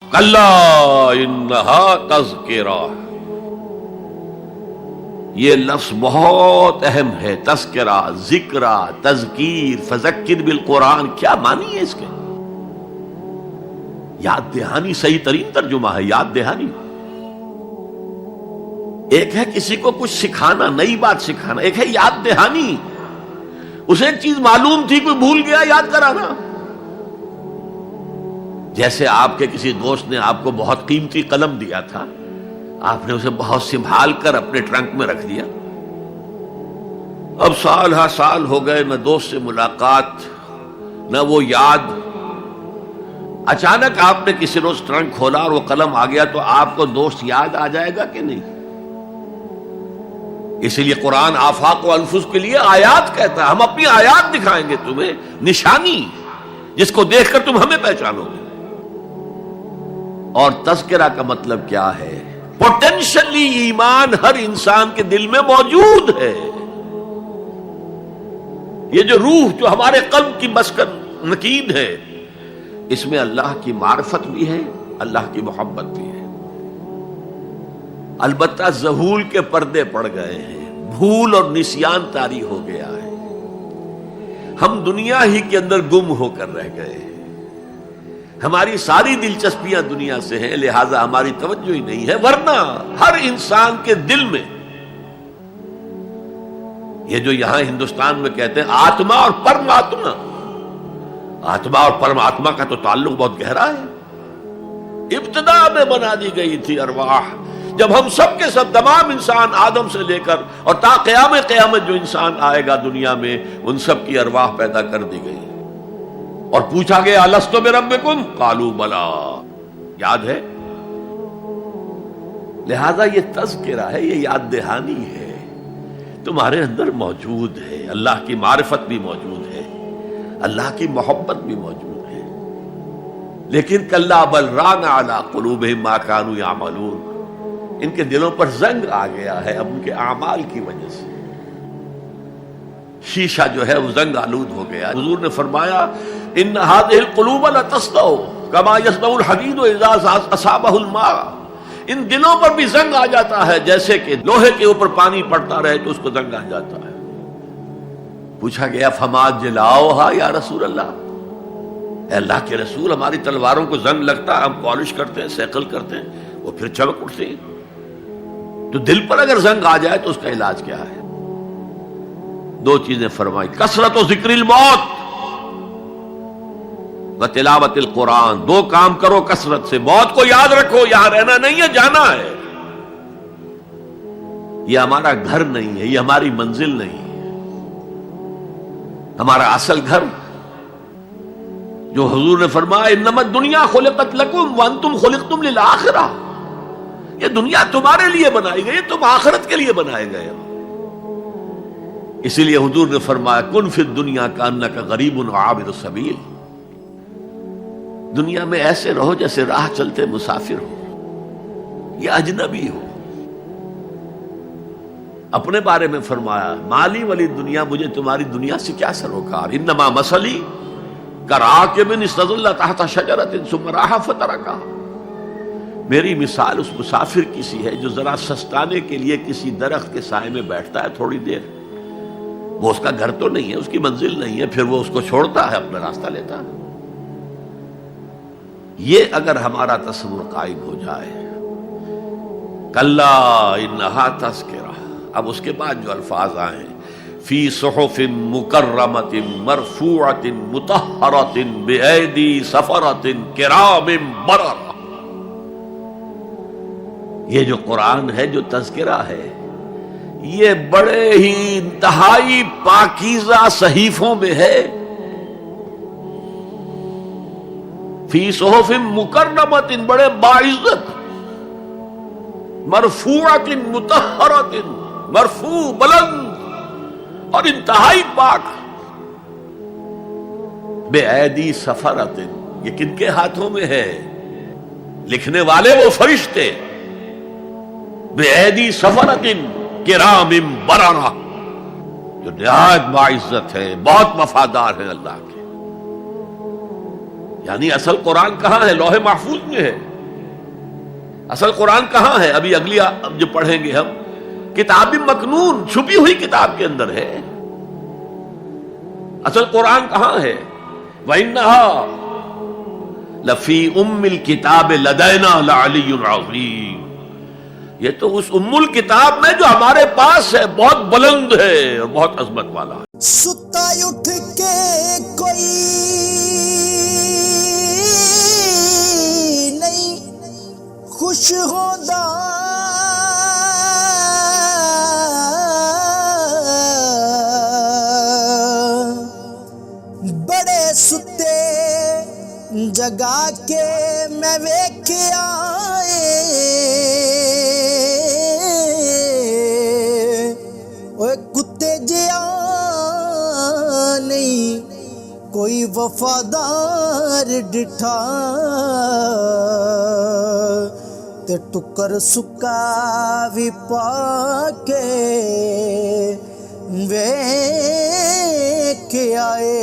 کلا انہا تذکرہ، یہ لفظ بہت اہم ہے. تذکرہ، ذکرہ، تذکیر، فذکر بالقرآن، کیا معنی ہے اس کے؟ یاد دہانی صحیح ترین ترجمہ ہے، یاد دہانی. ایک ہے کسی کو کچھ سکھانا، نئی بات سکھانا، ایک ہے یاد دہانی. اسے ایک چیز معلوم تھی، کوئی بھول گیا، یاد کرانا. جیسے آپ کے کسی دوست نے آپ کو بہت قیمتی قلم دیا تھا، آپ نے اسے بہت سنبھال کر اپنے ٹرنک میں رکھ دیا. اب سال ہا سال ہو گئے، نہ دوست سے ملاقات، نہ وہ یاد. اچانک آپ نے کسی روز ٹرنک کھولا اور وہ قلم آ گیا، تو آپ کو دوست یاد آ جائے گا کہ نہیں؟ اسی لیے قرآن آفاق و انفس کے لیے آیات کہتا ہے. ہم اپنی آیات دکھائیں گے تمہیں، نشانی جس کو دیکھ کر تم ہمیں پہچانو گے. اور تذکرہ کا مطلب کیا ہے؟ پوٹینشلی ایمان ہر انسان کے دل میں موجود ہے. یہ جو روح جو ہمارے قلب کی مسکن نکین ہے، اس میں اللہ کی معرفت بھی ہے، اللہ کی محبت بھی ہے. البتہ ذہول کے پردے پڑ گئے ہیں، بھول اور نسیان طاری ہو گیا ہے. ہم دنیا ہی کے اندر گم ہو کر رہ گئے ہیں. ہماری ساری دلچسپیاں دنیا سے ہیں، لہذا ہماری توجہ ہی نہیں ہے. ورنہ ہر انسان کے دل میں یہ جو یہاں ہندوستان میں کہتے ہیں آتما اور پرماتما، آتما اور پرماتما کا تو تعلق بہت گہرا ہے. ابتدا میں بنا دی گئی تھی ارواح، جب ہم سب کے سب تمام انسان آدم سے لے کر اور تا قیامت جو انسان آئے گا دنیا میں، ان سب کی ارواح پیدا کر دی گئی. اور پوچھا گیا الستو بربکم قالوا بلا، یاد ہے؟ لہذا یہ تذکرہ ہے، یہ یاد دہانی ہے، تمہارے اندر موجود ہے. اللہ کی معرفت بھی موجود ہے، اللہ کی محبت بھی موجود ہے. لیکن کلا بل ران علی قلوبہم ما کانوا یعملون، ان کے دلوں پر زنگ آ گیا ہے اب ان کے اعمال کی وجہ سے. شیشہ جو ہے وہ زنگ آلود ہو گیا. حضور نے فرمایا ان هذه القلوب لتصدع كما يصدع الحديد اذا اصابه الماء، ان دلوں پر بھی زنگ آ جاتا ہے جیسے کہ لوہے کے اوپر پانی پڑتا رہے تو اس کو زنگ آ جاتا ہے. پوچھا گیا فما جلاؤها یا رسول اللہ، اے اللہ کے رسول ہماری تلواروں کو زنگ لگتا، ہم پالش کرتے ہیں، سیکل کرتے ہیں، وہ پھر چمک اٹھتے ہیں. تو دل پر اگر زنگ آ جائے تو اس کا علاج کیا ہے؟ دو چیزیں فرمائی، کثرت و ذکر الموت و تلاوت القرآن. دو کام کرو کثرت سے، موت کو یاد رکھو، یہاں رہنا نہیں ہے، جانا ہے. یہ ہمارا گھر نہیں ہے، یہ ہماری منزل نہیں ہے. ہمارا اصل گھر جو حضور نے فرمایا انما الدنیا خلقت لکم وانتم خلقتم للآخرہ، یہ دنیا تمہارے لیے بنائی گئی، تم آخرت کے لیے بنائے گئے ہو. اسی لیے حضور نے فرمایا کن فی الدنیا کانک غریب عابر السبیل، دنیا میں ایسے رہو جیسے راہ چلتے مسافر ہو یا اجنبی ہو. اپنے بارے میں فرمایا مالی ولی دنیا، مجھے تمہاری دنیا سے کیا سروکار، انما مثلی کراکب استظل تحت شجرۃ ثم راح فترکھا، میری مثال اس مسافر کی سی ہے جو ذرا سستانے کے لیے کسی درخت کے سائے میں بیٹھتا ہے تھوڑی دیر. وہ اس کا گھر تو نہیں ہے، اس کی منزل نہیں ہے، پھر وہ اس کو چھوڑتا ہے، اپنا راستہ لیتا ہے. یہ اگر ہمارا تصور قائم ہو جائے، کلا انہا تذکرہ. اب اس کے بعد جو الفاظ آئے فی صحف مکرمۃ مرفوعۃ مطہرۃ بایدی سفرۃ کرام بررہ، یہ جو قرآن ہے، جو تذکرہ ہے، یہ بڑے ہی انتہائی پاکیزہ صحیفوں میں ہے. فی صحف مکرمۃ، بڑے باعزت، مرفوعۃ مطہرۃ، مرفوع بلند اور انتہائی پاک. بے ایدی سفرۃ، یہ کن کے ہاتھوں میں ہے؟ لکھنے والے وہ فرشتے. بے ایدی سفرۃ کرام بررہ، جو نہایت باعزت ہے، بہت وفادار ہیں اللہ کے. یعنی اصل قرآن کہاں ہے؟ لوح محفوظ میں ہے. اصل قرآن کہاں ہے؟ ابھی اگلی جو پڑھیں گے ہم، کتاب مکنون، چھپی ہوئی کتاب کے اندر ہے. اصل قرآن کہاں ہے؟ وَإِنَّهَا لَفِي أُمِّ الْكِتَابِ لَدَيْنَا لَعَلِيٌّ عَظِيمٌ. یہ تو اس ام الکتاب میں جو ہمارے پاس ہے، بہت بلند ہے اور بہت عظمت والا ہے. ستا اٹھ کے کوئی نہیں خوش ہوتا، بڑے ستے جگا کے میں ویکھیا کتے جیا نہیں کوئی وفادار ڈٹھا، تے ٹکر سکا بھی پا کے ویکھ آئے.